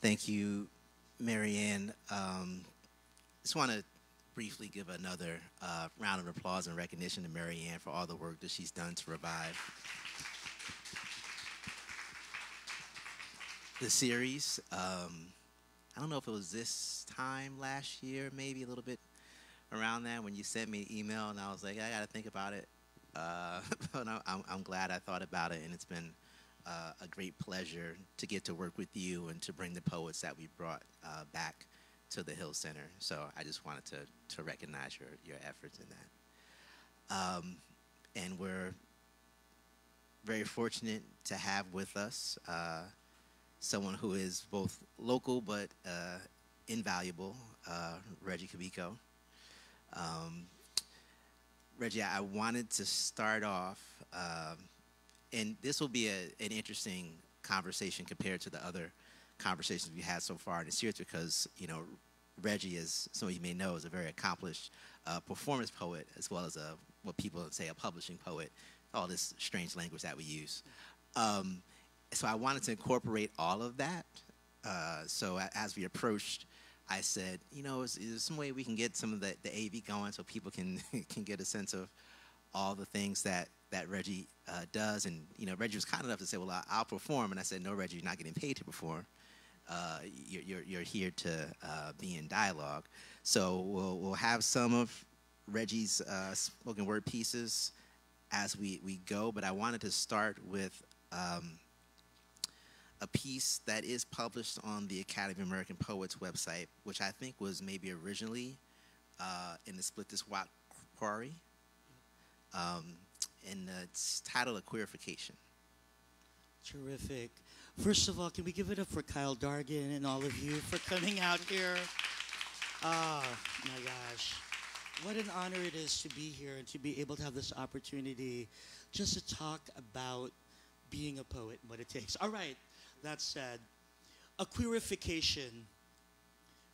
Thank you, Marianne. Just want to briefly give another round of applause and recognition to Marianne for all the work that she's done to revive the series. I don't know if it was this time last year, maybe a little bit around that, when you sent me an email, and I was like, I got to think about it. But I'm glad I thought about it, and it's been a great pleasure to get to work with you and to bring the poets that we brought back to the Hill Center. So I just wanted to recognize your efforts in that. And we're very fortunate to have with us someone who is both local but invaluable, Regie Cabico. Regie, I wanted to start off, and this will be an interesting conversation compared to the other conversations we had so far in the series, because, you know, Regie, as some of you may know, is a very accomplished performance poet, as well as what people say a publishing poet, all this strange language that we use. So I wanted to incorporate all of that. So as we approached, I said, you know, is there some way we can get some of the AV going so people can get a sense of all the things that Regie does? And, you know, Regie was kind enough to say, well, I'll perform. And I said, no, Regie, you're not getting paid to perform. You're here to be in dialogue. So we'll have some of Regie's spoken word pieces as we go. But I wanted to start with a piece that is published on the Academy of American Poets website, which I think was maybe originally in the Split This Rock Quarry. And it's titled A Queerification. Terrific. First of all, can we give it up for Kyle Dargan and all of you for coming out here? Oh, my gosh. What an honor it is to be here and to be able to have this opportunity just to talk about being a poet and what it takes. All right, that said, a queerification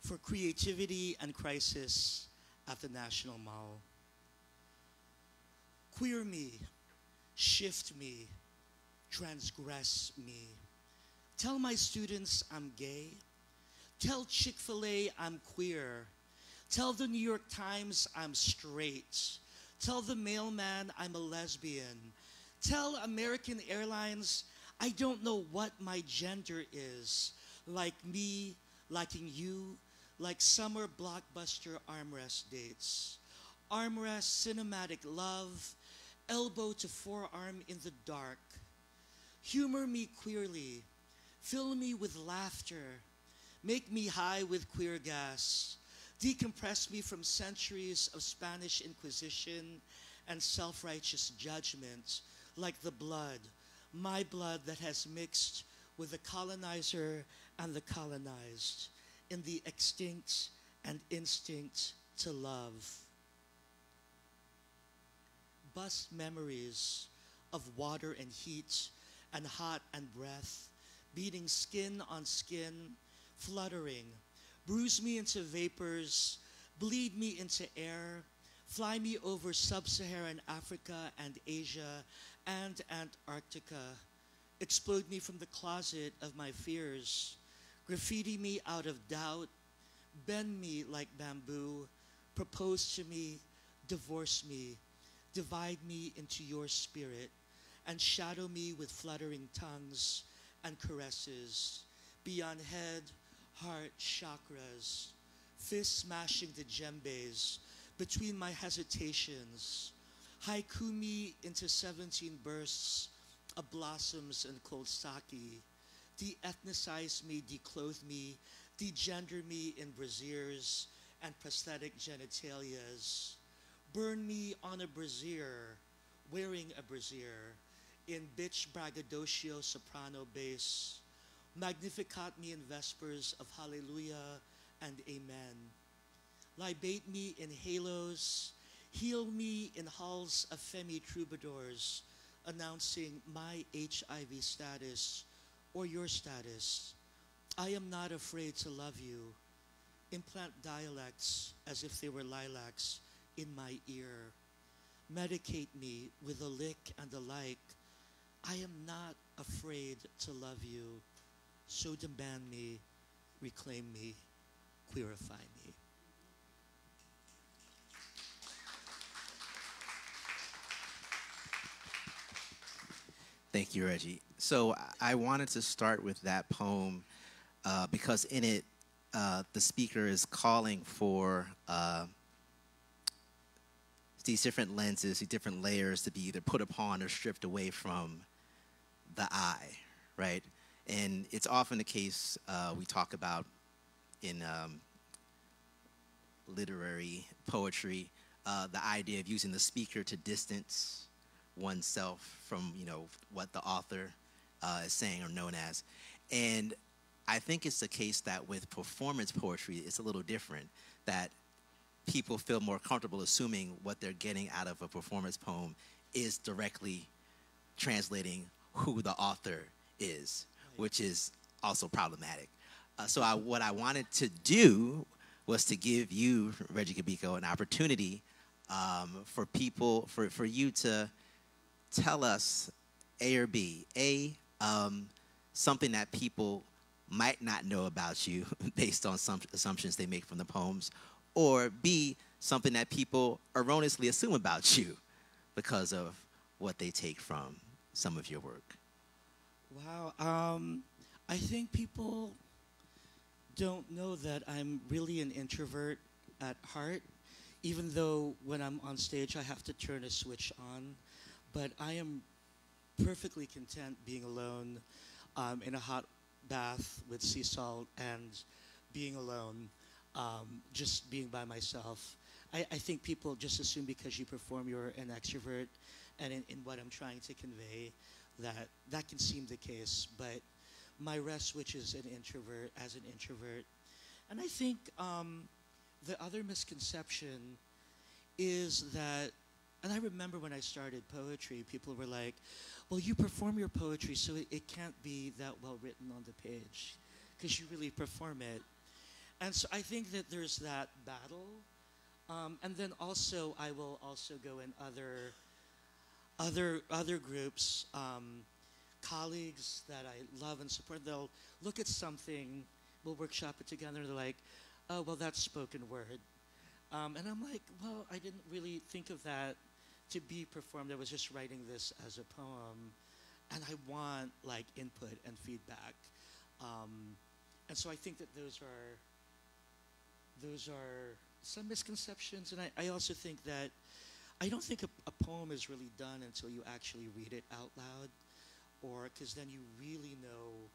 for creativity and crisis at the National Mall. Queer me, shift me, transgress me. Tell my students I'm gay. Tell Chick-fil-A I'm queer. Tell the New York Times I'm straight. Tell the mailman I'm a lesbian. Tell American Airlines I don't know what my gender is. Like me, liking you, like summer blockbuster armrest dates. Armrest cinematic love, elbow to forearm in the dark. Humor me queerly, fill me with laughter, make me high with queer gas, decompress me from centuries of Spanish Inquisition and self-righteous judgment, like the blood, my blood that has mixed with the colonizer and the colonized, in the extinct and instinct to love. Bust memories of water and heat and hot and breath, beating skin on skin, fluttering. Bruise me into vapors, bleed me into air, fly me over sub-Saharan Africa and Asia and Antarctica. Explode me from the closet of my fears. Graffiti me out of doubt, bend me like bamboo, propose to me, divorce me, divide me into your spirit, and shadow me with fluttering tongues and caresses, beyond head, heart, chakras, fist smashing the djembes between my hesitations, haiku me into 17 bursts of blossoms and cold sake, de-ethnicize me, declothe me, degender me in brasiers and prosthetic genitalias, burn me on a brazier, wearing a brazier, in bitch braggadocio soprano bass, magnificat me in vespers of hallelujah and amen. Libate me in halos, heal me in halls of femi troubadours, announcing my HIV status or your status. I am not afraid to love you. Implant dialects as if they were lilacs in my ear. Medicate me with a lick and the like. I am not afraid to love you. So demand me, reclaim me, queerify me. Thank you, Reggie. So I wanted to start with that poem because in it, the speaker is calling for these different lenses, these different layers to be either put upon or stripped away from the eye, right? And it's often the case we talk about in literary poetry, the idea of using the speaker to distance oneself from, what the author is saying or known as. And I think it's the case that with performance poetry, it's a little different, that people feel more comfortable assuming what they're getting out of a performance poem is directly translating who the author is, which is also problematic. What I wanted to do was to give you, Regie Cabico, an opportunity for you to tell us A or B. A, something that people might not know about you based on some assumptions they make from the poems, or B, something that people erroneously assume about you because of what they take from some of your work. Wow. I think people don't know that I'm really an introvert at heart, even though when I'm on stage I have to turn a switch on. But I am perfectly content being alone in a hot bath with sea salt and being alone, just being by myself. I think people just assume because you perform you're an extrovert, and in what I'm trying to convey, that can seem the case. But my rest switch is an introvert, as an introvert. And I think the other misconception is that, and I remember when I started poetry, people were like, well, you perform your poetry, so it can't be that well written on the page, because you really perform it. And so I think that there's that battle. And then also, I will also go in other groups, colleagues that I love and support. They'll look at something, we'll workshop it together, and they're like, oh, well, that's spoken word. And I'm like, well, I didn't really think of that to be performed. I was just writing this as a poem, and I want like input and feedback. And so I think that those are some misconceptions. And I also think that I don't think a poem is really done until you actually read it out loud, or because then you really know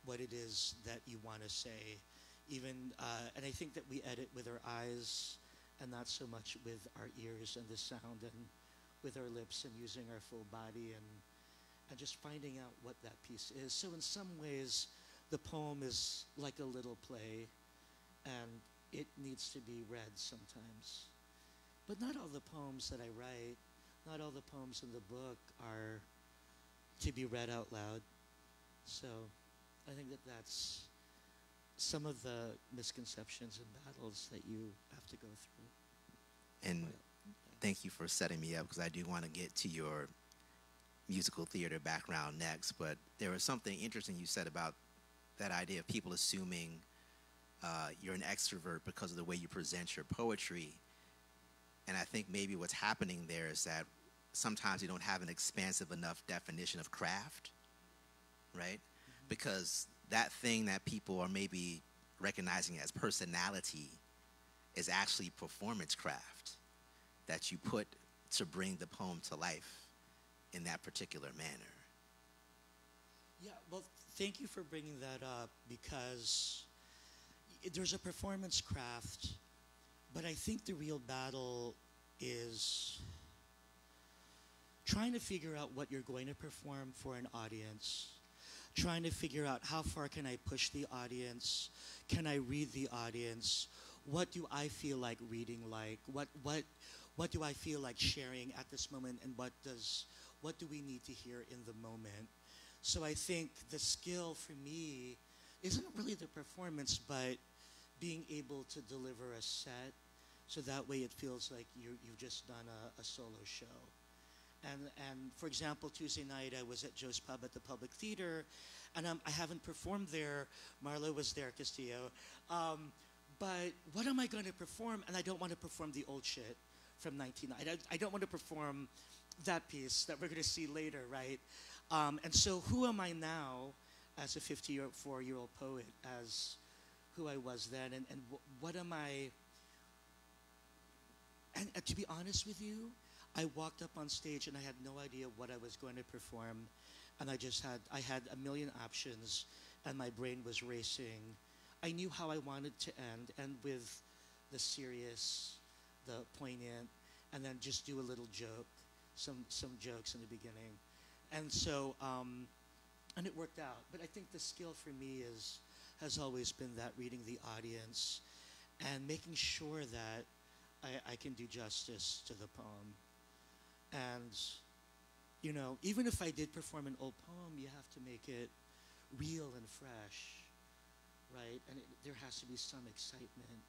what it is that you want to say. Even and I think that we edit with our eyes and not so much with our ears and the sound, and with our lips and using our full body, and just finding out what that piece is. So in some ways, the poem is like a little play, and it needs to be read sometimes. But not all the poems that I write, not all the poems in the book are to be read out loud. So I think that that's some of the misconceptions and battles that you have to go through. And thank you for setting me up, because I do want to get to your musical theater background next. But there was something interesting you said about that idea of people assuming you're an extrovert because of the way you present your poetry. And I think maybe what's happening there is that sometimes you don't have an expansive enough definition of craft, right? Mm-hmm. Because that thing that people are maybe recognizing as personality is actually performance craft that you put to bring the poem to life in that particular manner. Yeah, well, thank you for bringing that up, because there's a performance craft, but I think the real battle is trying to figure out what you're going to perform for an audience, trying to figure out how far can I push the audience, can I read the audience, what do I feel like reading like, what do I feel like sharing at this moment, and what do we need to hear in the moment. So I think the skill for me isn't really the performance, but being able to deliver a set so that way it feels like you've just done a solo show. And for example, Tuesday night I was at Joe's Pub at the Public Theater, and I haven't performed there. Marlo was there, Castillo. But what am I going to perform? And I don't want to perform the old shit from 1990. I don't want to perform that piece that we're going to see later, right? And so who am I now as a 54-year-old poet, as who I was then? And what am I... And to be honest with you, I walked up on stage and I had no idea what I was going to perform. And I had a million options and my brain was racing. I knew how I wanted to end with the serious, the poignant, and then just do a little joke, some jokes in the beginning. And so, and it worked out. But I think the skill for me has always been that reading the audience and making sure that I can do justice to the poem. And, you know, even if I did perform an old poem, you have to make it real and fresh, right? And there has to be some excitement.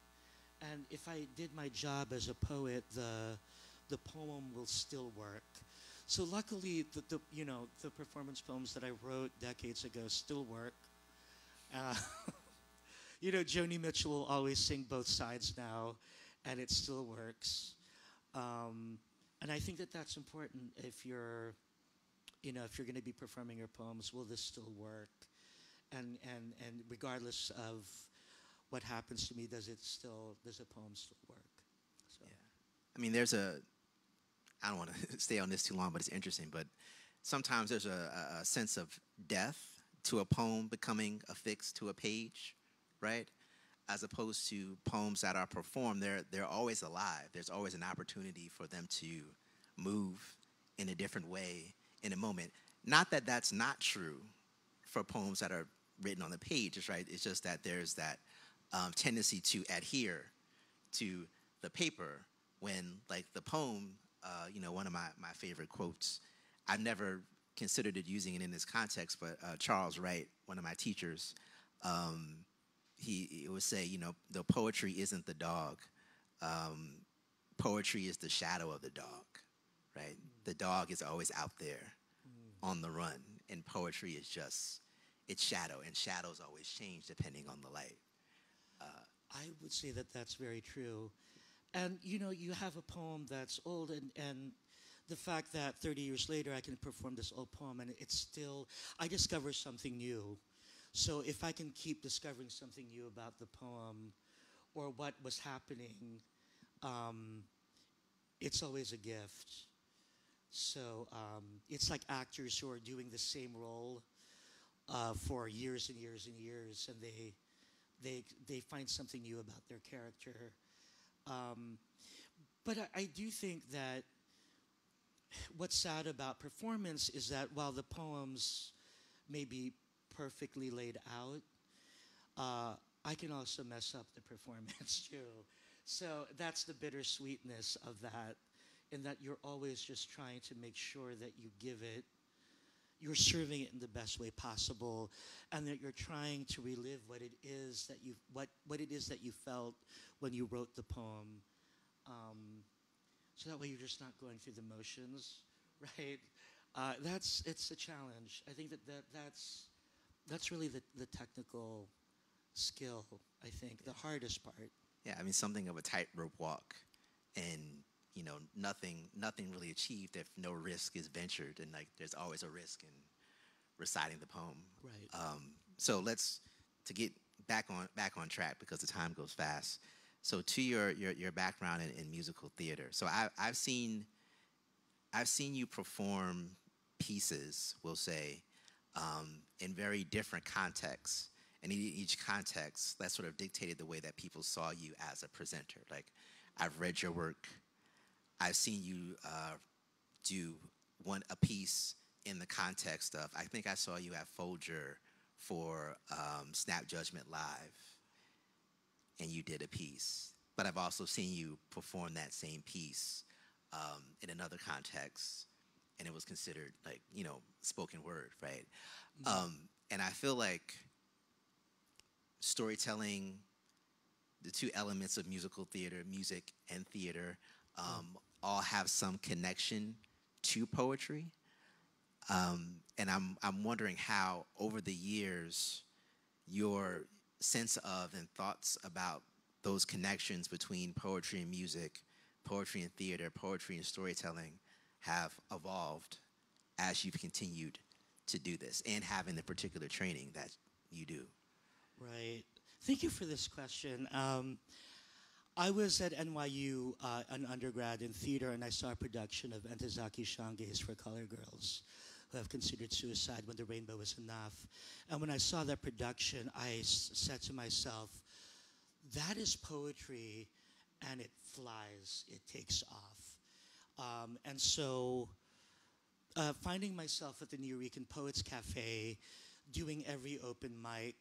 And if I did my job as a poet, the poem will still work. So luckily, the performance poems that I wrote decades ago still work. You know, Joni Mitchell will always sing both sides now, and it still works. And I think that that's important if you're going to be performing your poems, will this still work? And regardless of what happens to me, does the poem still work? So. Yeah. I mean, I don't want to stay on this too long, but it's interesting. But sometimes there's a sense of death to a poem becoming affixed to a page, right? As opposed to poems that are performed, they're always alive. There's always an opportunity for them to move in a different way in a moment. Not that that's not true for poems that are written on the page, right? It's just that there's that tendency to adhere to the paper when, like, the poem, one of my favorite quotes, I've never considered it using it in this context, but Charles Wright, one of my teachers, he would say, the poetry isn't the dog. Poetry is the shadow of the dog, right? The dog is always out there on the run, and poetry is just its shadow, and shadows always change depending on the light. I would say that that's very true. And, you have a poem that's old, and the fact that 30 years later I can perform this old poem, and it's still, I discover something new. So if I can keep discovering something new about the poem or what was happening, it's always a gift. So it's like actors who are doing the same role for years and years and years, and they find something new about their character. But I do think that what's sad about performance is that while the poems may be perfectly laid out, I can also mess up the performance too. So that's the bittersweetness of that, in that you're always just trying to make sure that you're serving it in the best way possible, and that you're trying to relive what it is that you felt when you wrote the poem. So that way you're just not going through the motions, right? It's a challenge. I think that's really the technical skill, I think, the hardest part. Yeah, I mean, something of a tightrope walk, and nothing really achieved if no risk is ventured, and like there's always a risk in reciting the poem. Right. So to get back on track, because the time goes fast. So to your background in musical theater. So I've seen you perform pieces, we'll say, in very different contexts. And in each context, that sort of dictated the way that people saw you as a presenter. Like, I've read your work. I've seen you do a piece in the context of, I think I saw you at Folger for Snap Judgment Live, and you did a piece. But I've also seen you perform that same piece in another context, and it was considered like, spoken word, right? Mm-hmm. And I feel like storytelling, the two elements of musical theater, music and theater, all have some connection to poetry. And I'm wondering how, over the years, your sense of and thoughts about those connections between poetry and music, poetry and theater, poetry and storytelling have evolved as you've continued to do this and having the particular training that you do. Right. Thank you for this question. I was at NYU, an undergrad in theater, and I saw a production of Entezaki Shange's For Color Girls, who have considered suicide when the rainbow is enough. And when I saw that production, I said to myself, that is poetry, and it flies, it takes off. And so finding myself at the Nuyorican Poets Cafe, doing every open mic,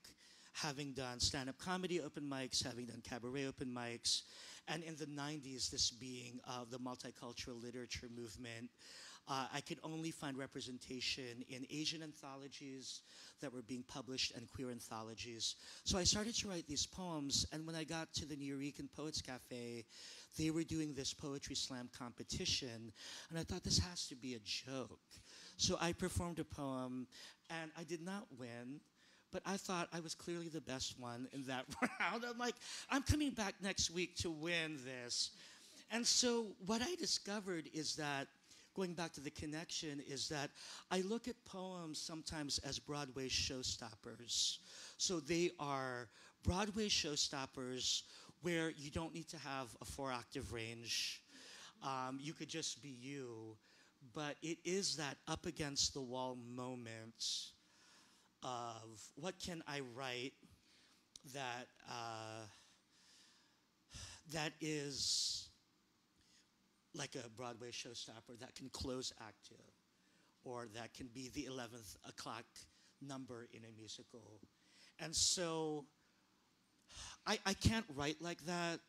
having done stand-up comedy open mics, having done cabaret open mics, and in the 90s, this being the multicultural literature movement, I could only find representation in Asian anthologies that were being published and queer anthologies. So I started to write these poems, and when I got to the Nuyorican Poets Cafe, they were doing this poetry slam competition, and I thought this has to be a joke. So I performed a poem, and I did not win, but I thought I was clearly the best one in that round. I'm like, I'm coming back next week to win this. And so what I discovered is that, going back to the connection, is that I look at poems sometimes as Broadway showstoppers. So they are Broadway showstoppers where you don't need to have a 4-octave range. You could just be you. But it is that up against the wall moment of what can I write that that is like a Broadway showstopper that can close Act 2, or that can be the 11th o'clock number in a musical. And so I can't write like that.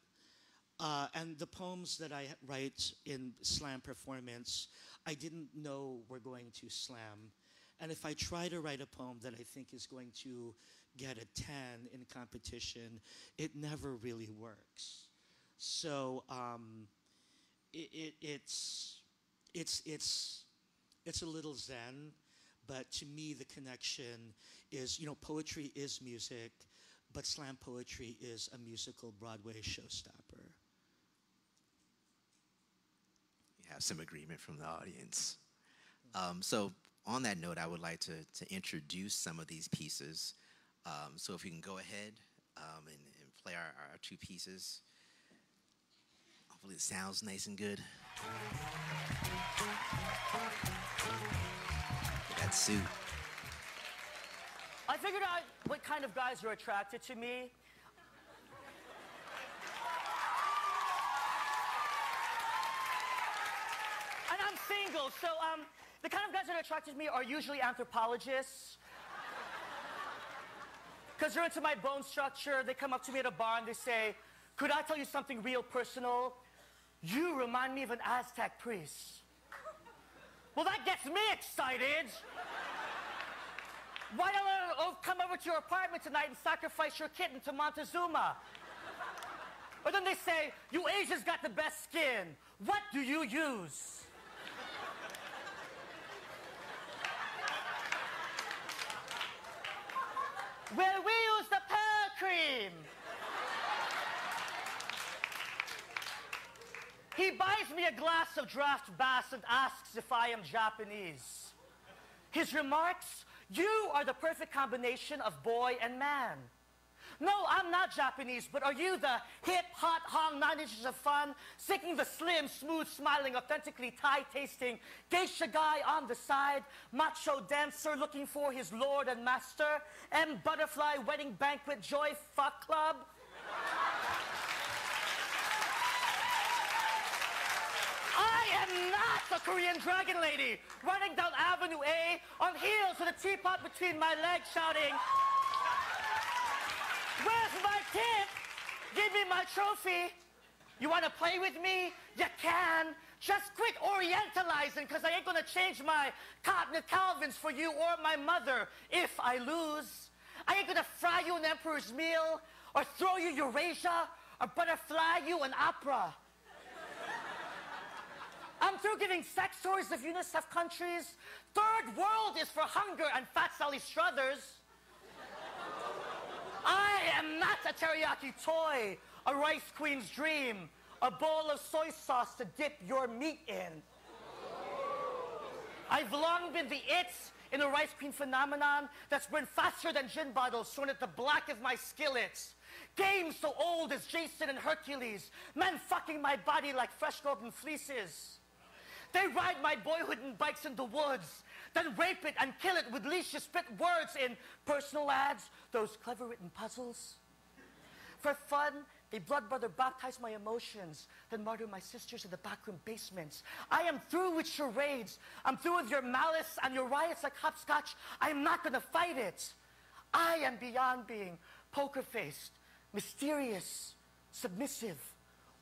And the poems that I write in slam performance, I didn't know were going to slam. And if I try to write a poem that I think is going to get a 10 in competition, it never really works. So it's a little zen, but to me the connection is, poetry is music, but slam poetry is a musical Broadway showstopper. You have some agreement from the audience. So on that note, I would like to introduce some of these pieces. So if you can go ahead and play our two pieces. Hopefully it sounds nice and good. That suit. I figured out what kind of guys are attracted to me. And I'm single, so the kind of guys that are attracted to me are usually anthropologists. Because they're into my bone structure. They come up to me at a bar and they say, "Could I tell you something real personal? You remind me of an Aztec priest." Well, that gets me excited. Why don't I come over to your apartment tonight and sacrifice your kitten to Montezuma? Or then they say, "You Asians got the best skin. What do you use?" Well, we use the pearl cream. He buys me a glass of draft Bass and asks if I am Japanese. His remarks, "You are the perfect combination of boy and man." No, I'm not Japanese, but are you the hip, hot, hong, 9 inches of fun, seeking the slim, smooth, smiling, authentically Thai-tasting geisha guy on the side, macho dancer looking for his lord and master, M butterfly wedding banquet joy fuck club? I am not the Korean dragon lady running down Avenue A on heels with a teapot between my legs shouting, "Where's my tip? Give me my trophy. You want to play with me? You can. Just quit orientalizing, because I ain't going to change my cotton Calvins for you or my mother if I lose. I ain't going to fry you an emperor's meal or throw you Eurasia or butterfly you an opera. I'm I'm through giving sex stories of UNICEF countries. Third world is for hunger and fat Sally Struthers. I am not a teriyaki toy, a rice queen's dream, a bowl of soy sauce to dip your meat in. I've long been the it in a rice queen phenomenon that's burned faster than gin bottles thrown at the black of my skillets. Games so old as Jason and Hercules, men fucking my body like fresh golden fleeces. They ride my boyhood in bikes in the woods, then rape it and kill it with leashes spit words in personal ads, those clever written puzzles. For fun, they blood brother baptize my emotions, then martyr my sisters in the backroom basements. I am through with charades. I'm through with your malice and your riots like hopscotch. I am not gonna fight it. I am beyond being poker-faced, mysterious, submissive,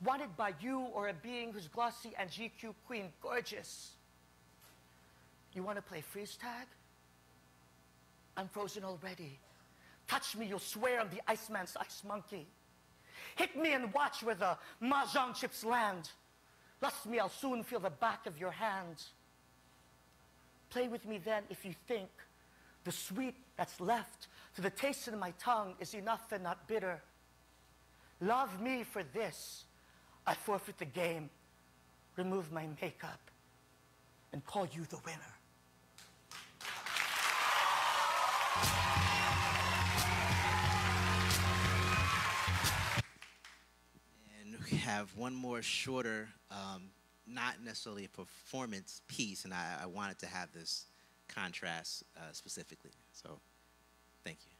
wanted by you or a being who's glossy and GQ queen gorgeous. You want to play freeze tag? I'm frozen already. Touch me, you'll swear I'm the Iceman's ice monkey. Hit me and watch where the mahjong chips land. Lust me, I'll soon feel the back of your hand. Play with me then if you think the sweet that's left to the taste in my tongue is enough and not bitter. Love me for this. I forfeit the game, remove my makeup, and call you the winner. And we have one more shorter, not necessarily a performance piece, and I wanted to have this contrast specifically. So, thank you.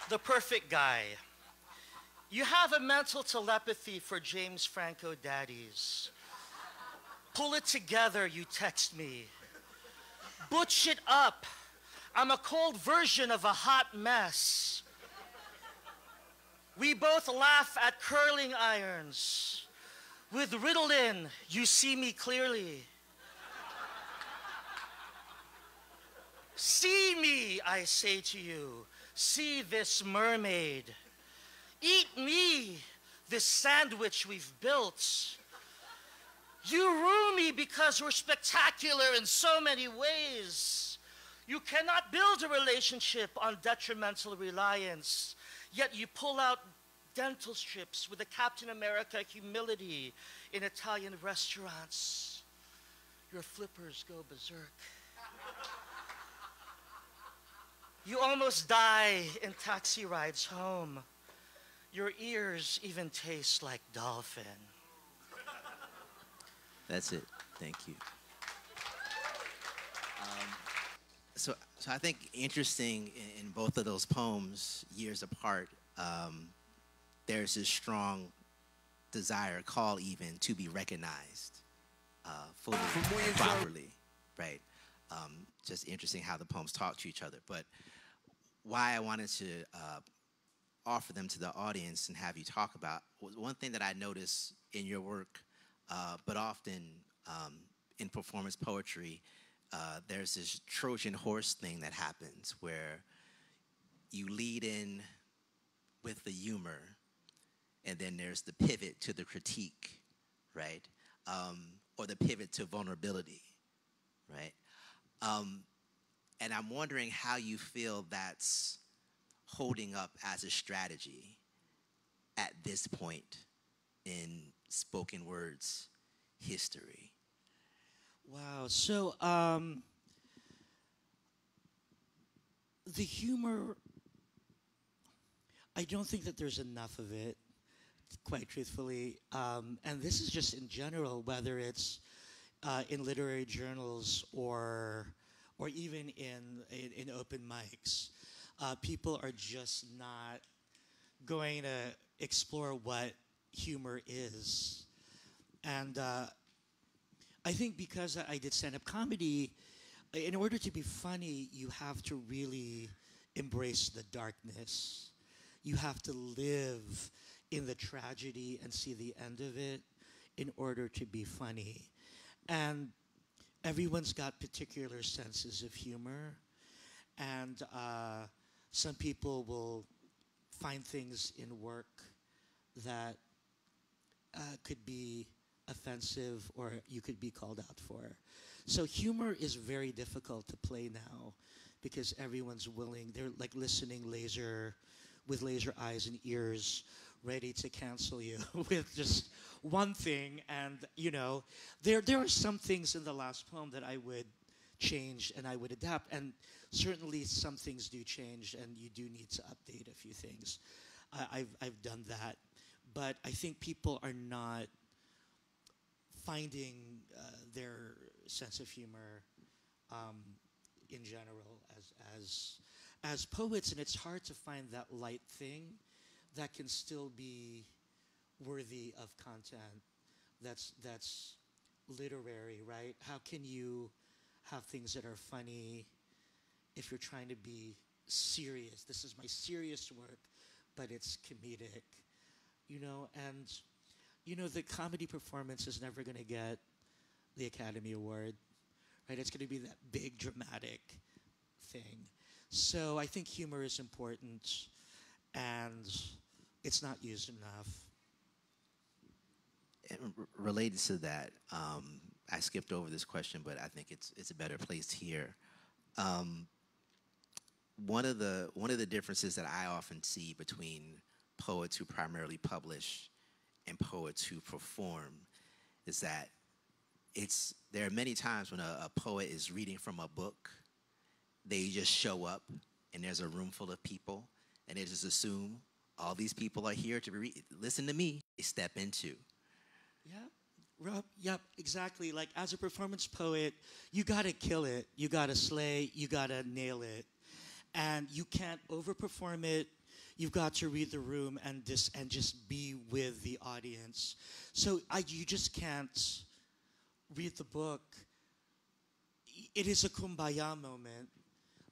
The perfect guy. You have a mental telepathy for James Franco daddies. Pull it together, you text me. Butch it up. I'm a cold version of a hot mess. We both laugh at curling irons. With Ritalin, you see me clearly. See me, I say to you. See this mermaid. Eat me, this sandwich we've built. You rue me because we're spectacular in so many ways. You cannot build a relationship on detrimental reliance, yet you pull out dental strips with a Captain America humility in Italian restaurants. Your flippers go berserk. You almost die in taxi rides home. Your ears even taste like dolphin. That's it. Thank you. So I think interesting in both of those poems, years apart, there's this strong desire, call even, to be recognized fully, properly, right? Just interesting how the poems talk to each other. But why I wanted to offer them to the audience and have you talk about was one thing that I noticed in your work, but often in performance poetry, there's this Trojan horse thing that happens where you lead in with the humor, and then there's the pivot to the critique, right? Or the pivot to vulnerability, right? And I'm wondering how you feel that's holding up as a strategy at this point in spoken words history. Wow. So the humor, I don't think that there's enough of it, quite truthfully. And this is just in general, whether it's in literary journals or even in open mics. People are just not going to explore what humor is. And I think because I did stand-up comedy, in order to be funny, you have to really embrace the darkness. You have to live in the tragedy and see the end of it in order to be funny. And everyone's got particular senses of humor. And some people will find things in work that could be offensive or you could be called out for. So humor is very difficult to play now because everyone's willing, they're like listening with laser eyes and ears, ready to cancel you with just one thing. And, you know, there are some things in the last poem that I would change and I would adapt. And certainly some things do change and you do need to update a few things. I've done that. But I think people are not finding their sense of humor in general as poets, and it's hard to find that light thing that can still be worthy of content that's literary, right? How can you have things that are funny if you're trying to be serious? This is my serious work, but it's comedic, you know? And, you know, the comedy performance is never going to get the Academy Award, right? It's going to be that big dramatic thing. So I think humor is important, and it's not used enough. And related to that, I skipped over this question, but I think it's a better place here. One of the differences that I often see between poets who primarily publish and poets who perform is that there are many times when a poet is reading from a book, they just show up and there's a room full of people and they just assume all these people are here to listen to me. They step into. Yeah, Rob, yep, exactly. Like as a performance poet, you gotta kill it, you gotta slay, you gotta nail it. And you can't overperform it. You've got to read the room and just be with the audience. So you just can't read the book. It is a kumbaya moment,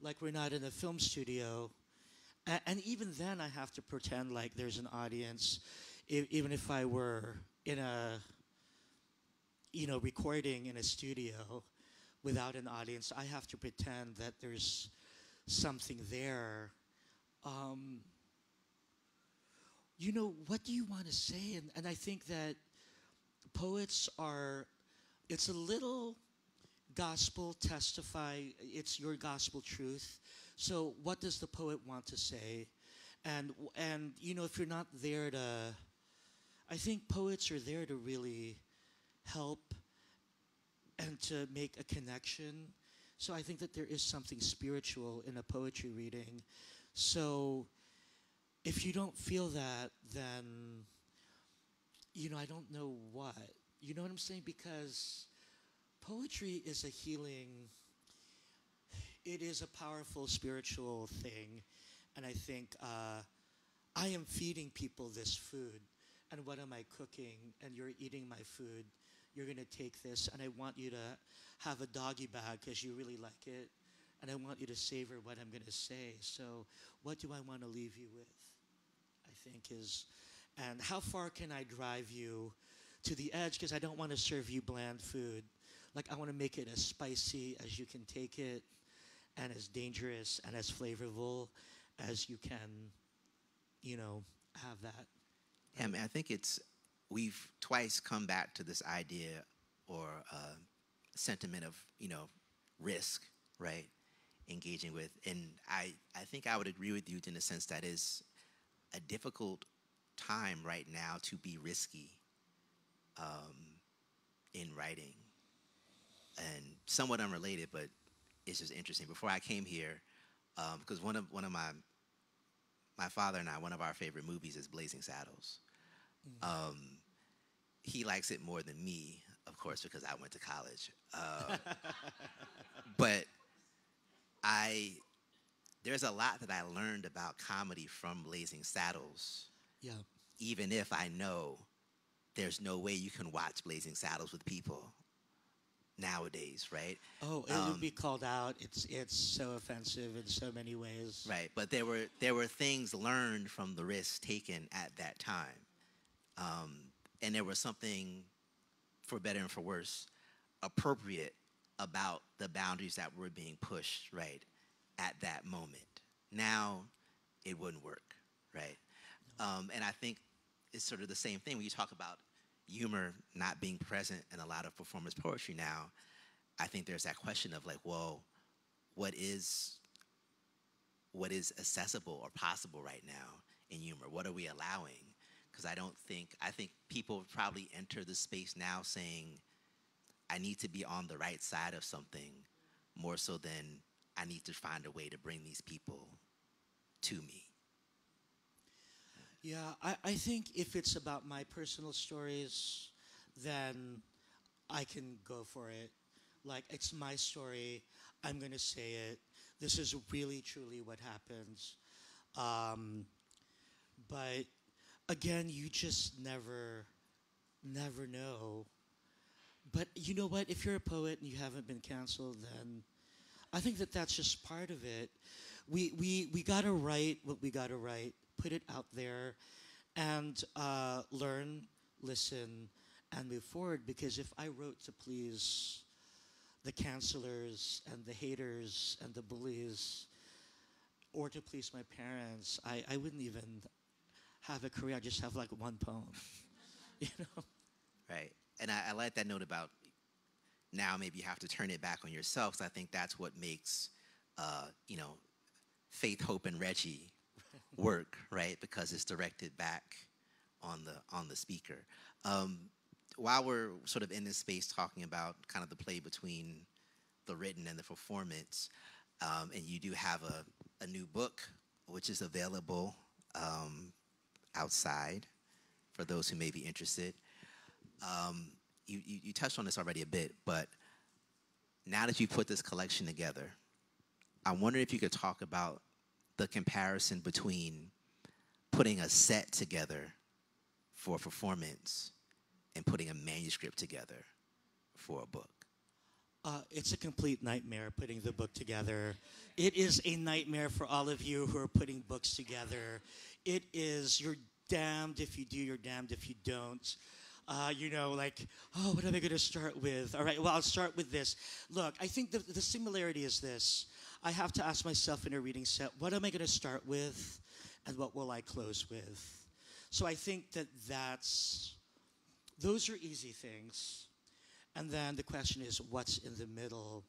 like we're not in a film studio. And even then, I have to pretend like there's an audience. Even if I were in a, recording in a studio without an audience, I have to pretend that there's something there. What do you want to say? And I think that poets it's a little gospel testify, it's your gospel truth. So what does the poet want to say? And if you're not there I think poets are there to really help and to make a connection. So I think that there is something spiritual in a poetry reading. So if you don't feel that, then, I don't know what. You know what I'm saying? Because poetry is a healing, it is a powerful spiritual thing. And I think I am feeding people this food. And what am I cooking? And you're eating my food. You're going to take this, and I want you to have a doggy bag because you really like it. And I want you to savor what I'm going to say. So what do I want to leave you with, I think and how far can I drive you to the edge? Because I don't want to serve you bland food. Like, I want to make it as spicy as you can take it, and as dangerous and as flavorful as you can, have that. Yeah, I mean, I think we've twice come back to this idea or sentiment of, risk, right? Engaging with. And I think I would agree with you in the sense that is a difficult time right now to be risky in writing. And somewhat unrelated, but it's just interesting. Before I came here, because one of my father and I, one of our favorite movies is Blazing Saddles. He likes it more than me, of course, because I went to college. But there's a lot that I learned about comedy from Blazing Saddles. Yeah. Even if I know there's no way you can watch Blazing Saddles with people nowadays, right? Oh, it would be called out. It's so offensive in so many ways. Right, but there were things learned from the risks taken at that time. And there was something, for better and for worse, appropriate about the boundaries that were being pushed, right, at that moment. Now, it wouldn't work, right? And I think it's sort of the same thing when you talk about humor not being present in a lot of performance poetry now. I think there's that question of like, well, what is accessible or possible right now in humor? What are we allowing? Because I think people probably enter the space now saying, I need to be on the right side of something more so than I need to find a way to bring these people to me. Yeah, I think if it's about my personal stories, then I can go for it. Like, it's my story. I'm going to say it. This is really, truly what happens. But again, you just never know. But you know what? If you're a poet and you haven't been canceled, then I think that that's just part of it. We gotta write what we gotta write, put it out there, and learn, listen, and move forward. Because if I wrote to please the cancelers and the haters and the bullies, or to please my parents, I wouldn't even have a career. I just have like one poem, you know. Right. And I like that note about now maybe you have to turn it back on yourself. 'Cause I think that's what makes, Faith, Hope, and Regie work, right? Because it's directed back on the speaker. While we're sort of in this space talking about kind of the play between the written and the performance, and you do have a new book which is available outside for those who may be interested. You touched on this already a bit, but now that you put this collection together, I wonder if you could talk about the comparison between putting a set together for a performance and putting a manuscript together for a book. It's a complete nightmare putting the book together. It is a nightmare for all of you who are putting books together. It is, you're damned if you do, you're damned if you don't. What am I going to start with? All right, well, I'll start with this. Look, I think the similarity is this. I have to ask myself in a reading set, what am I going to start with and what will I close with? So I think that those are easy things. And then the question is, what's in the middle?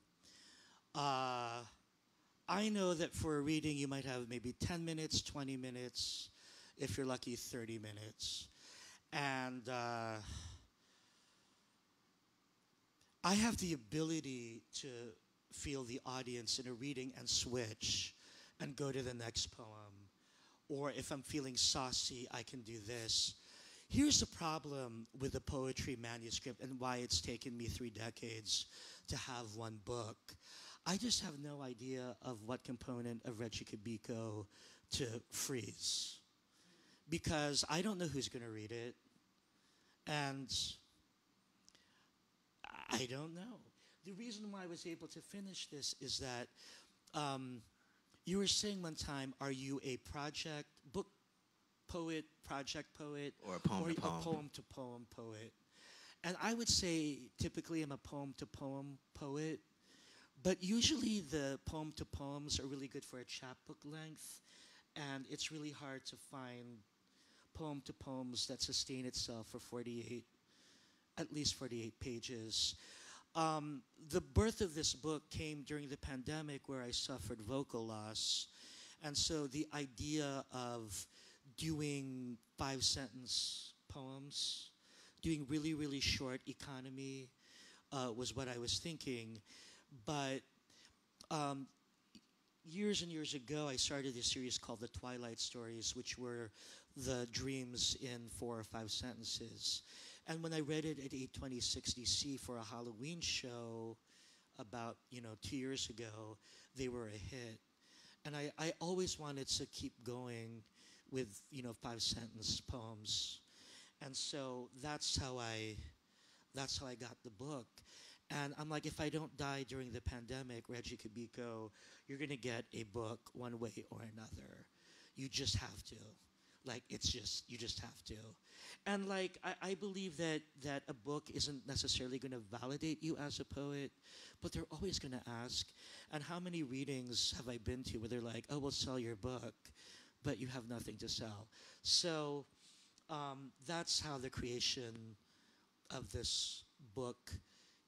I know that for a reading, you might have maybe 10 minutes, 20 minutes, if you're lucky, 30 minutes. And I have the ability to feel the audience in a reading and switch and go to the next poem. Or if I'm feeling saucy, I can do this. Here's the problem with the poetry manuscript and why it's taken me 3 decades to have one book. I just have no idea of what component of Regie Cabico to freeze. Because I don't know who's going to read it. And I don't know. The reason why I was able to finish this is that you were saying one time, are you a project book poet, project poet, or a poem to poem? A poem to poem poet? And I would say typically I'm a poem to poem poet, but usually the poem to poems are really good for a chapbook length, and it's really hard to find poem to poems that sustain itself for at least 48 pages. The birth of this book came during the pandemic where I suffered vocal loss. And so the idea of doing 5-sentence poems, doing really, really short economy was what I was thinking. But years and years ago, I started a series called The Twilight Stories, which were the dreams in 4 or 5 sentences. And when I read it at 82060C for a Halloween show about, 2 years ago, they were a hit. And I always wanted to keep going with, 5-sentence poems. And so that's how I got the book. And I'm like, if I don't die during the pandemic, Regie Cabico, you're going to get a book one way or another. You just have to. You just have to. And I believe that a book isn't necessarily going to validate you as a poet, but they're always going to ask. And how many readings have I been to where they're like, oh, we'll sell your book, but you have nothing to sell. So that's how the creation of this book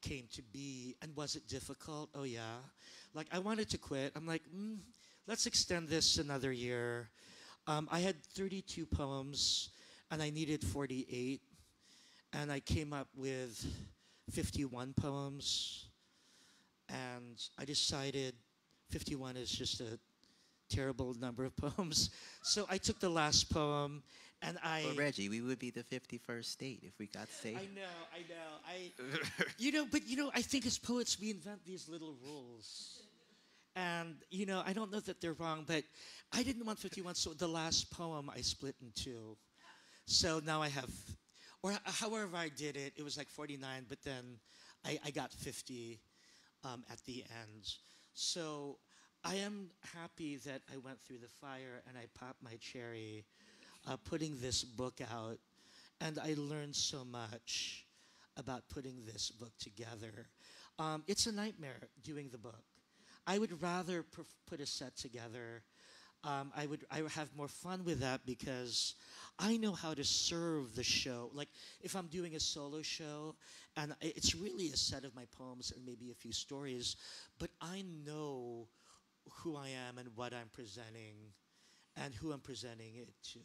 came to be. And was it difficult? Oh yeah. Like I wanted to quit. I'm like, let's extend this another year. I had 32 poems and I needed 48. And I came up with 51 poems. And I decided 51 is just a terrible number of poems. So I took the last poem and Well, Reggie, we would be the 51st state if we got saved. I know. But I think as poets we invent these little rules. And, I don't know that they're wrong, but I didn't want 51, so the last poem I split in two. So now I have, or however I did it, it was like 49, but then I got 50 at the end. So I am happy that I went through the fire and I popped my cherry putting this book out. And I learned so much about putting this book together. It's a nightmare doing the book. I would rather put a set together. I would have more fun with that because I know how to serve the show. Like if I'm doing a solo show and it's really a set of my poems and maybe a few stories, but I know who I am and what I'm presenting and who I'm presenting it to.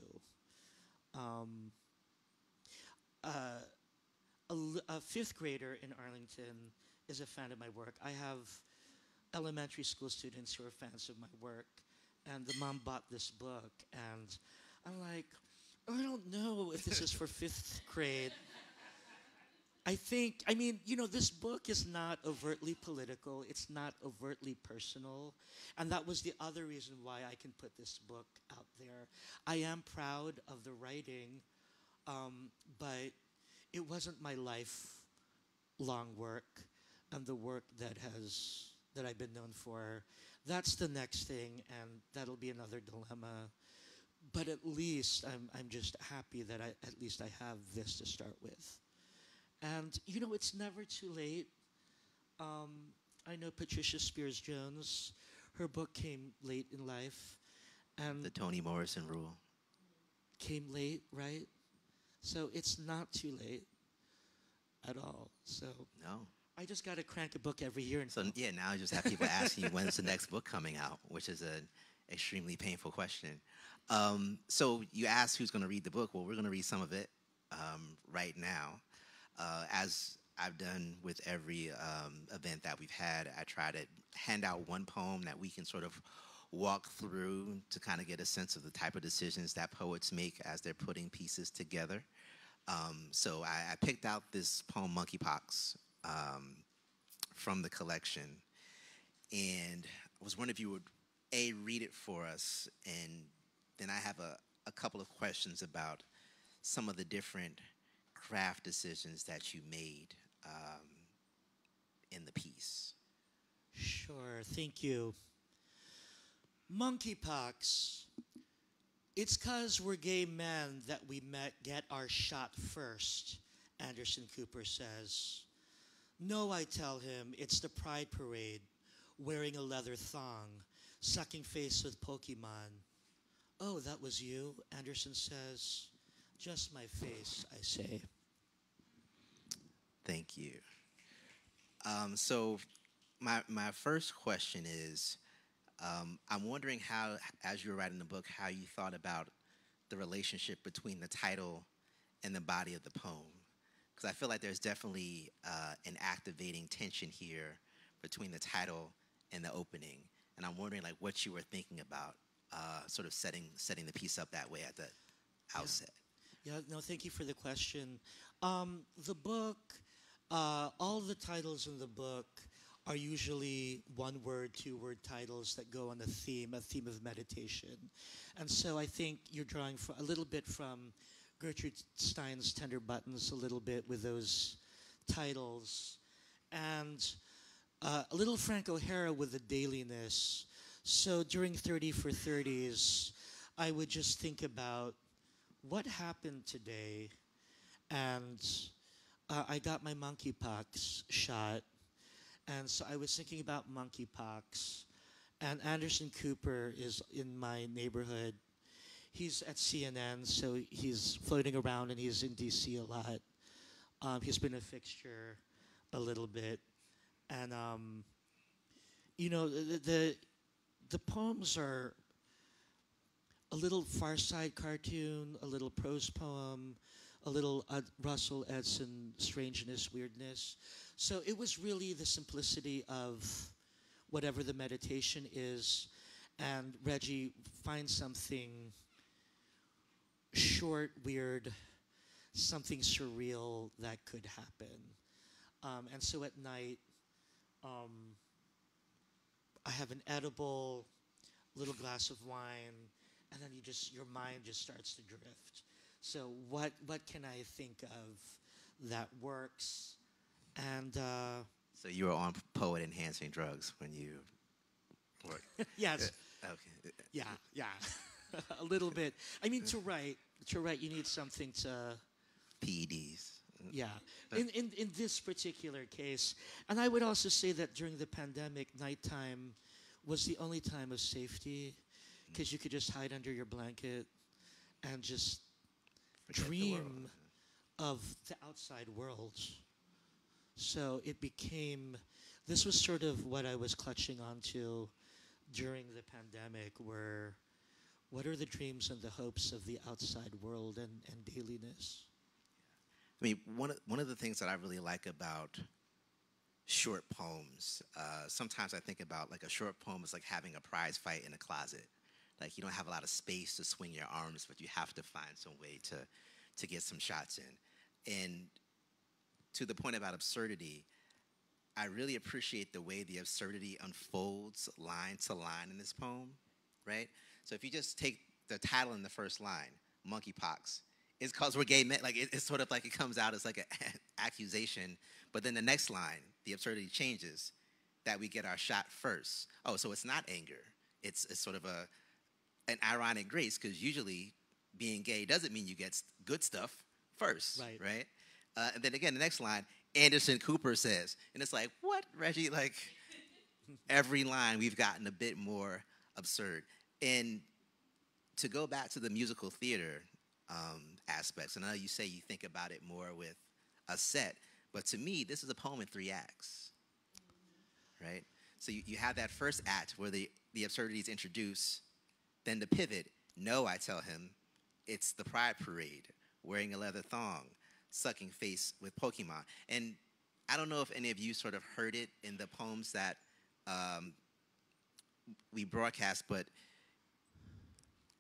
A fifth grader in Arlington is a fan of my work. I have elementary school students who are fans of my work, and the mom bought this book, and I'm like, I don't know if this is for fifth grade. This book is not overtly political. It's not overtly personal. And that was the other reason why I can put this book out there. I am proud of the writing, but it wasn't my lifelong work and the work that I've been known for. That's the next thing, and that'll be another dilemma. But at least I'm just happy that at least I have this to start with. And, it's never too late. I know Patricia Spears Jones, her book came late in life. And the Toni Morrison rule. Came late, right? So it's not too late at all. So No. I just got to crank a book every year. So, now I just have people asking you when's the next book coming out, which is an extremely painful question. So you asked who's going to read the book. Well, we're going to read some of it right now. As I've done with every event that we've had, I try to hand out one poem that we can sort of walk through to kind of get a sense of the type of decisions that poets make as they're putting pieces together. So I picked out this poem, Monkeypox, from the collection. And I was wondering if you would, read it for us, and then I have a couple of questions about some of the different craft decisions that you made in the piece. Sure, thank you. Monkeypox. It's 'cause we're gay men that we get our shot first, Anderson Cooper says. No, I tell him, it's the Pride Parade, wearing a leather thong, sucking face with Pokemon. Oh, that was you, Anderson says. Just my face, I say. Thank you. So my first question is, I'm wondering how, as you were writing the book, how you thought about the relationship between the title and the body of the poem. Because I feel like there's definitely an activating tension here between the title and the opening. And I'm wondering what you were thinking about sort of setting the piece up that way at the outset. Yeah, no, thank you for the question. The book, all the titles in the book are usually one-word, two-word titles that go on a theme of meditation. And so I think you're drawing a little bit from Gertrude Stein's Tender Buttons, a little bit with those titles. And a little Frank O'Hara with the dailiness. So during 30 for 30s, I would just think about what happened today. And I got my monkeypox shot. And so I was thinking about monkeypox. And Anderson Cooper is in my neighborhood. he's at CNN, so he's floating around and he's in DC a lot. He's been a fixture a little bit, and you know the poems are a little Far Side cartoon, a little prose poem, a little Russell Edson strangeness, weirdness. So it was really the simplicity of whatever the meditation is, and Regie finds something short, weird, something surreal that could happen. And so at night, I have an edible, little glass of wine, and then your mind just starts to drift. So what can I think of that works? And So you were on poet enhancing drugs when you were. yes, Okay. yeah, a little bit. I mean, to write, you need something to. PEDs. Yeah, in this particular case, and I would also say that during the pandemic, nighttime was the only time of safety, because you could just hide under your blanket and just Forget the dream world. of the outside world. So it became, this was sort of what I was clutching onto during the pandemic, where what are the dreams and the hopes of the outside world and dailiness? I mean, one of the things that I really like about short poems, sometimes I think about like a short poem is like having a prize fight in a closet. Like you don't have a lot of space to swing your arms, but you have to find some way to get some shots in. And to the point about absurdity, I really appreciate the way the absurdity unfolds line to line in this poem, right? So if you just take the title in the first line, monkeypox, it's because we're gay men. Like it's sort of like it comes out as like an accusation, but then the next line, the absurdity changes, that we get our shot first. Oh, so it's not anger. It's sort of an ironic grace, because usually being gay doesn't mean you get good stuff first, right? And then again, the next line, Anderson Cooper says, and it's like, what, Regie? Like every line we've gotten a bit more absurd. And to go back to the musical theater aspects, and I know you say you think about it more with a set, but to me, this is a poem in 3 acts, right? So you have that first act where the absurdity is introduced, then the pivot. No, I tell him, it's the pride parade, wearing a leather thong, sucking face with Pokemon. And I don't know if any of you sort of heard it in the poems that we broadcast, but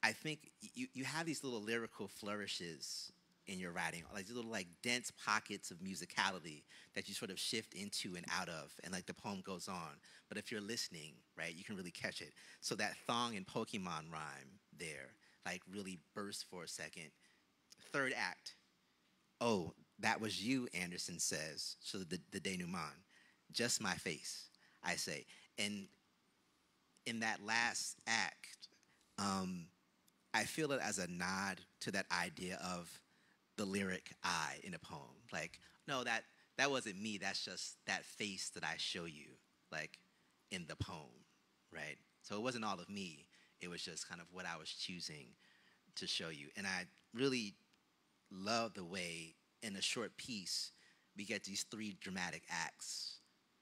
I think you have these little lyrical flourishes in your writing, like these little like dense pockets of musicality that you sort of shift into and out of, and like the poem goes on. But if you're listening, right, you can really catch it. So that thong and Pokemon rhyme there, like really bursts for a second. Third act, oh, that was you, Anderson says. So the denouement, just my face, I say. And in that last act, I feel it as a nod to that idea of the lyric I in a poem. Like, no, that wasn't me. That's just that face that I show you, like, in the poem, right? So it wasn't all of me. It was just kind of what I was choosing to show you. And I really love the way, in a short piece, we get these 3 dramatic acts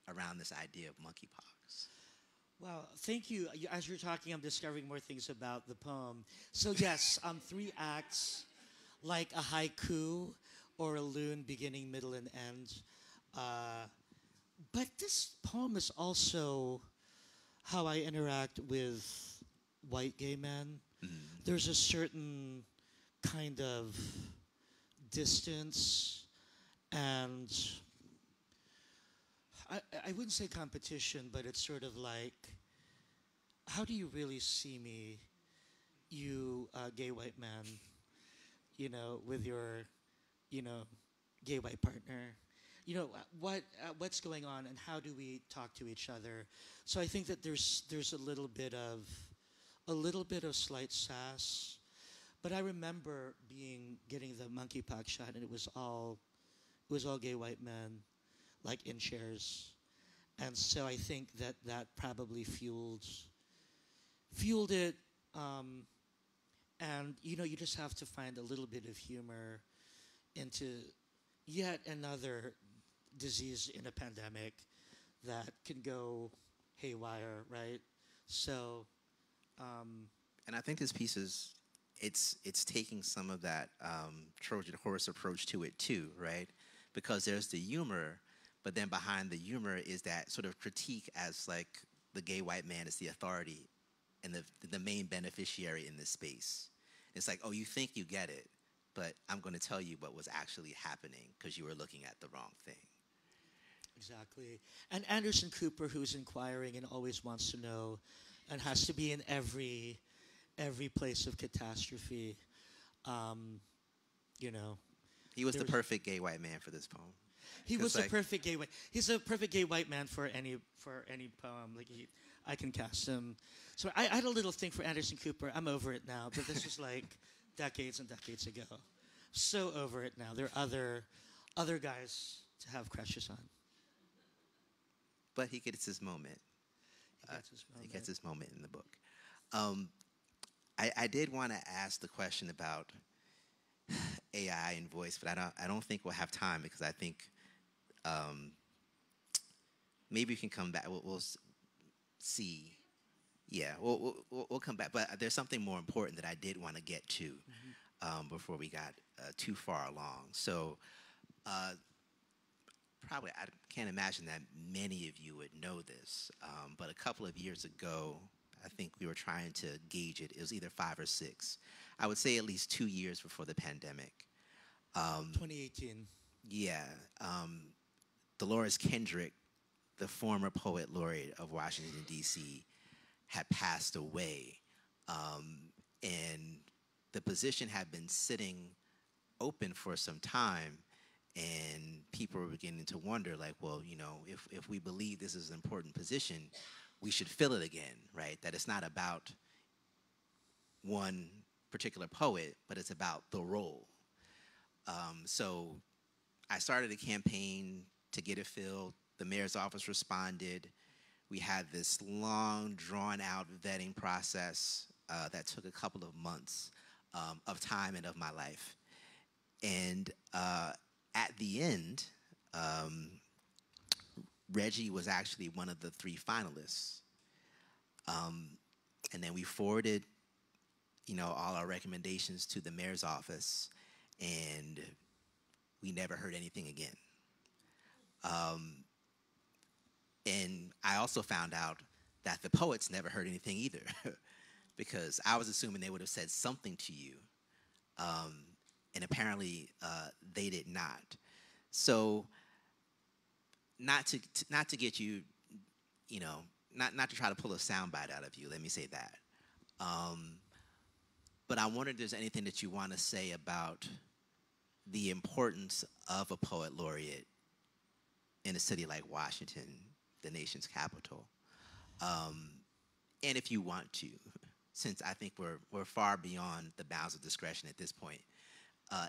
around this idea of monkeypox. Well, thank you. As you're talking, I'm discovering more things about the poem. So yes, 3 acts, like a haiku or a loon, beginning, middle, and end. But this poem is also how I interact with white gay men. Mm-hmm. There's a certain kind of distance and I wouldn't say competition, but it's sort of like, how do you really see me, you gay white man, you know, with your, you know, gay white partner? You know, what's going on and how do we talk to each other? So I think that there's a little bit of slight sass. But I remember getting the monkeypox shot, and it was all gay white men, like in chairs, and so I think that probably fueled it, And you just have to find a little bit of humor into yet another disease in a pandemic that can go haywire, right? So, And I think this piece is it's taking some of that Trojan horse approach to it too, right? Because there's the humor, but then behind the humor is that sort of critique as like the gay white man is the authority and the main beneficiary in this space. It's like, oh, you think you get it, but I'm going to tell you what was actually happening because you were looking at the wrong thing. exactly. And Anderson Cooper, who's inquiring and always wants to know, and has to be in every place of catastrophe. Um, you know, He was the there's perfect gay white man for this poem. he 'Cause, was a like, perfect gay white. He's a perfect gay white man for any poem. Like I can cast him. So I had a little thing for Anderson Cooper. I'm over it now, but this was like decades and decades ago. So over it now. There are other guys to have crushes on. But he gets his moment. He gets his He moment. gets his moment in the book. I did want to ask the question about AI and voice, but I don't think we'll have time because I think maybe we can come back. We'll see. Yeah, we'll come back. But there's something more important that I did want to get to before we got too far along. So probably I can't imagine that many of you would know this, but a couple of years ago, I think we were trying to gauge it. It was either 5 or 6. I would say at least 2 years before the pandemic. 2018. Yeah, Dolores Kendrick, the former poet laureate of Washington, D.C., had passed away. And the position had been sitting open for some time. And people were beginning to wonder, like, well, if we believe this is an important position, we should fill it again, right? That it's not about one particular poet, but it's about the role. So I started a campaign to get it filled. The mayor's office responded. We had this long, drawn-out vetting process that took a couple of months of time and of my life. And at the end, Regie was actually one of the 3 finalists. And then we forwarded, all our recommendations to the mayor's office, and we never heard anything again. And I also found out that the poets never heard anything either, because I was assuming they would have said something to you, and apparently they did not. So, not to get you, not to try to pull a soundbite out of you. Let me say that. But I wonder if there's anything that you want to say about the importance of a poet laureate in a city like Washington, the nation's capital. And if you want to, since I think we're far beyond the bounds of discretion at this point,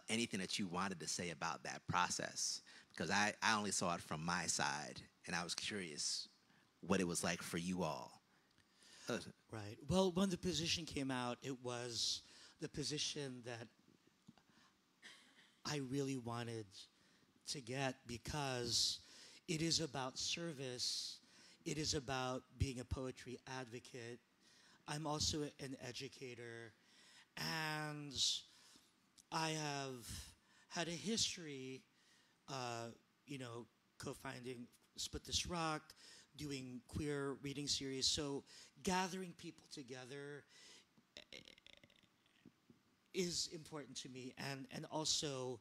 anything that you wanted to say about that process, because I only saw it from my side, and I was curious what it was like for you all. Right. Well, when the position came out, it was the position that I really wanted to get, because it is about service. It is about being a poetry advocate. I'm also an educator, and I have had a history, co-founding Split This Rock, doing queer reading series. So gathering people together is important to me. And also,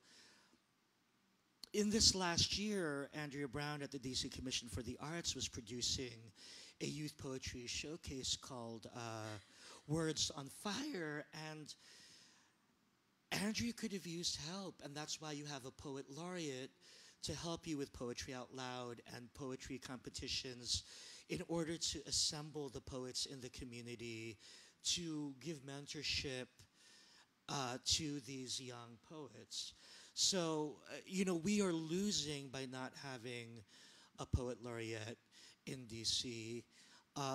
in this last year, Andrea Brown at the DC Commission for the Arts was producing a youth poetry showcase called Words on Fire. And Andrea could have used help, and that's why you have a poet laureate to help you with poetry out loud and poetry competitions, in order to assemble the poets in the community to give mentorship to these young poets. So, we are losing by not having a poet laureate in DC.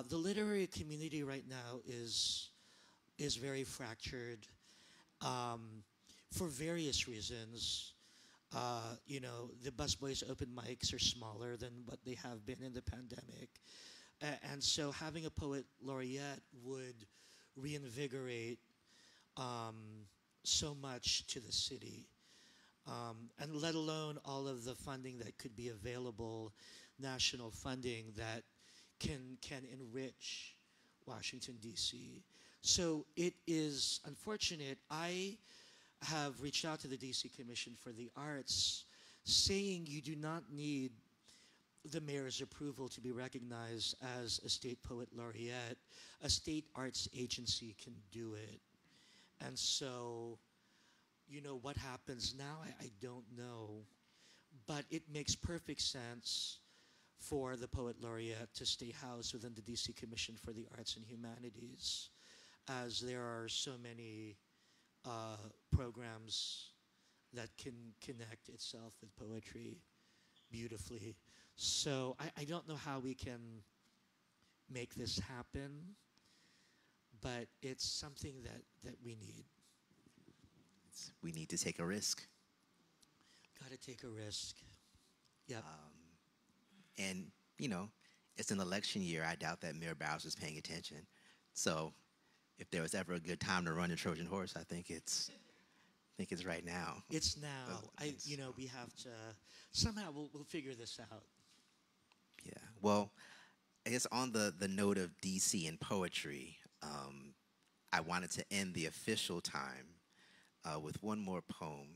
The literary community right now is very fractured. for various reasons. The busboys open mics are smaller than what they have been in the pandemic. And so having a poet laureate would reinvigorate so much to the city. And let alone all of the funding that could be available, national funding that can enrich Washington, D.C. So it is unfortunate. I have reached out to the D.C. Commission for the Arts saying you do not need the mayor's approval to be recognized as a state poet laureate. A state arts agency can do it. And so, what happens now, I don't know. But it makes perfect sense for the poet laureate to stay housed within the D.C. Commission for the Arts and Humanities, as there are so many programs that can connect itself with poetry beautifully. So I don't know how we can make this happen, but it's something that we need. We need to take a risk. Gotta take a risk. Yeah. And, it's an election year. I doubt that Mayor Bowers is paying attention. So if there was ever a good time to run a Trojan horse, I think it's right now. It's now. We have to, somehow we'll figure this out. Yeah. Well, I guess on the note of DC and poetry, I wanted to end the official time with one more poem.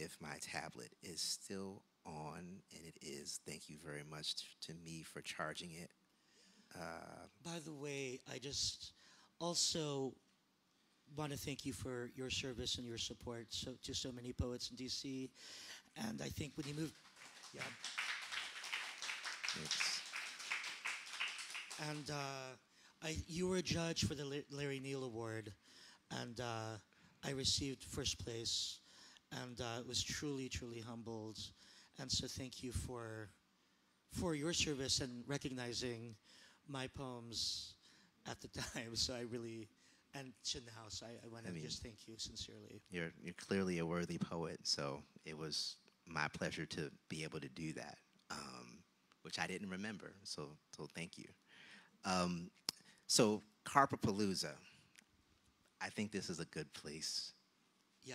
If my tablet is still on, and it is, thank you very much to me for charging it. By the way, I just also want to thank you for your service and your support to so many poets in DC. And I think when you move, yeah. Thanks. And you were a judge for the Larry Neal Award, and I received first place, and was truly, truly humbled. And so thank you for your service and recognizing my poems at the time. So I really, and to now, so I want to just thank you sincerely. You're clearly a worthy poet, so it was my pleasure to be able to do that, which I didn't remember. So thank you. So Carpapalooza, I think this is a good place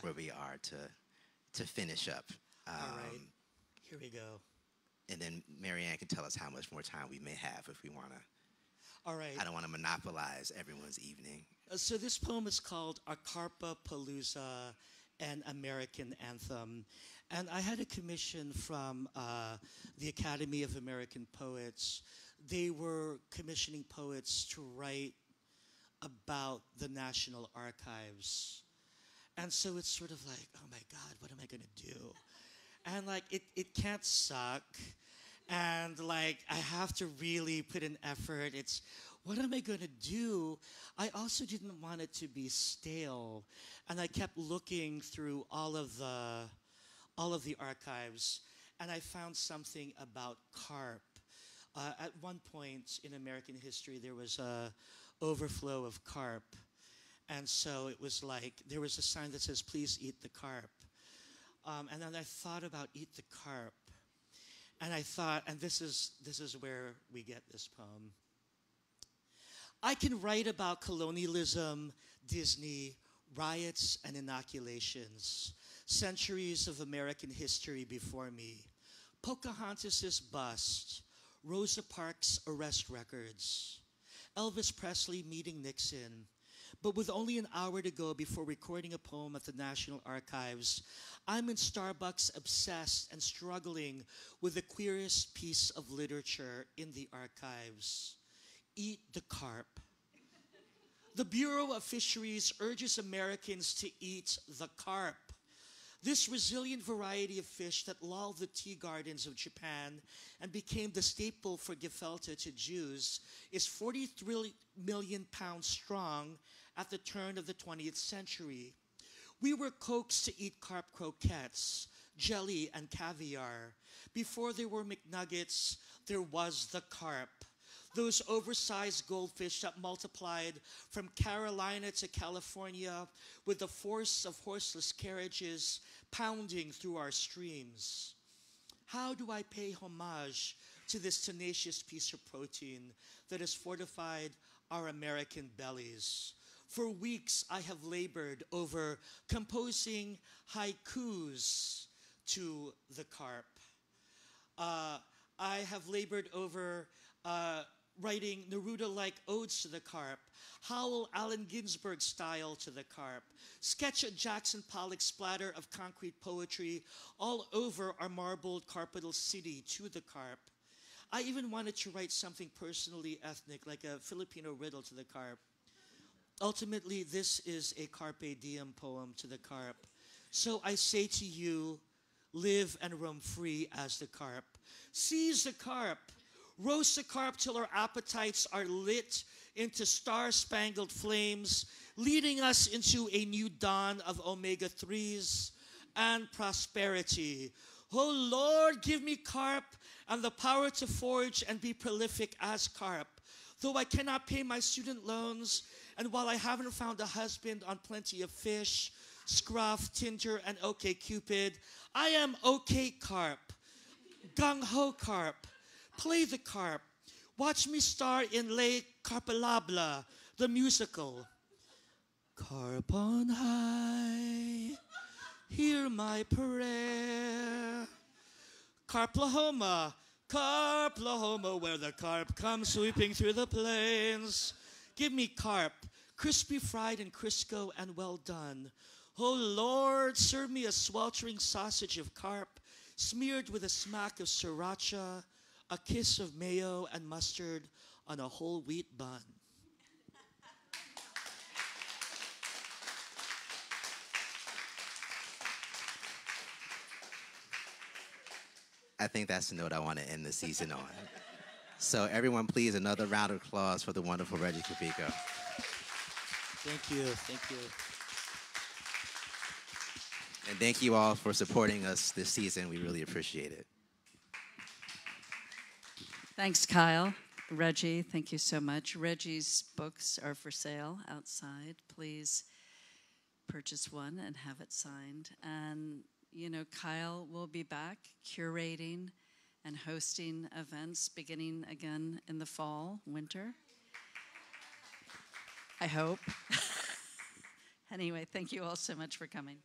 where we are to finish up. All right, here we go. And then Marianne can tell us how much more time we may have if we want to. All right. I don't want to monopolize everyone's evening. So this poem is called A Carpapalooza, an American Anthem. And I had a commission from the Academy of American Poets. They were commissioning poets to write about the National Archives. And so it's sort of like, oh my God, what am I going to do? And like, it can't suck. And like, I have to really put in effort. It's, what am I going to do? I also didn't want it to be stale. And I kept looking through all of the archives, and I found something about carp. At one point in American history, there was a overflow of carp. And so it was like, there was a sign that says, please eat the carp. And then I thought about eat the carp. And I thought, and this is where we get this poem. I can write about colonialism, Disney, riots and inoculations, centuries of American history before me, Pocahontas' bust, Rosa Parks' arrest records, Elvis Presley meeting Nixon. But with only an hour to go before recording a poem at the National Archives, I'm in Starbucks obsessed and struggling with the queerest piece of literature in the archives. Eat the carp. The Bureau of Fisheries urges Americans to eat the carp. This resilient variety of fish that lulled the tea gardens of Japan and became the staple for gefilte to Jews is 43 million pounds strong at the turn of the 20th century. We were coaxed to eat carp croquettes, jelly, and caviar. Before there were McNuggets, there was the carp. those oversized goldfish that multiplied from Carolina to California with the force of horseless carriages pounding through our streams. How do I pay homage to this tenacious piece of protein that has fortified our American bellies? For weeks, I have labored over composing haikus to the carp. I have labored over writing Neruda-like odes to the carp, Howell Allen Ginsberg style to the carp, sketch a Jackson Pollock splatter of concrete poetry all over our marbled carpetal city to the carp. I even wanted to write something personally ethnic, like a Filipino riddle to the carp. Ultimately, this is a carpe diem poem to the carp. So I say to you, live and roam free as the carp. Seize the carp. Roast the carp till our appetites are lit into star-spangled flames, leading us into a new dawn of omega-3s and prosperity. Oh Lord, give me carp and the power to forge and be prolific as carp. Though I cannot pay my student loans, and while I haven't found a husband on Plenty of Fish, Scruff, Tinder, and OkCupid, I am OK Carp, gung-ho Carp. Play the carp. Watch me star in Le Carpalabla, the musical. Carp on high, hear my prayer. Carplahoma, Carplahoma, where the carp comes sweeping through the plains. Give me carp, crispy fried in Crisco and well done. Oh Lord, serve me a sweltering sausage of carp, smeared with a smack of sriracha, a kiss of mayo and mustard on a whole wheat bun. I think that's the note I want to end the season on. So everyone, please, another round of applause for the wonderful Regie Cabico. Thank you, thank you. And thank you all for supporting us this season. We really appreciate it. Thanks, Kyle. Regie, thank you so much. Regie's books are for sale outside. Please purchase one and have it signed. And, you know, Kyle will be back curating and hosting events beginning again in the fall, winter. I hope. Anyway, thank you all so much for coming.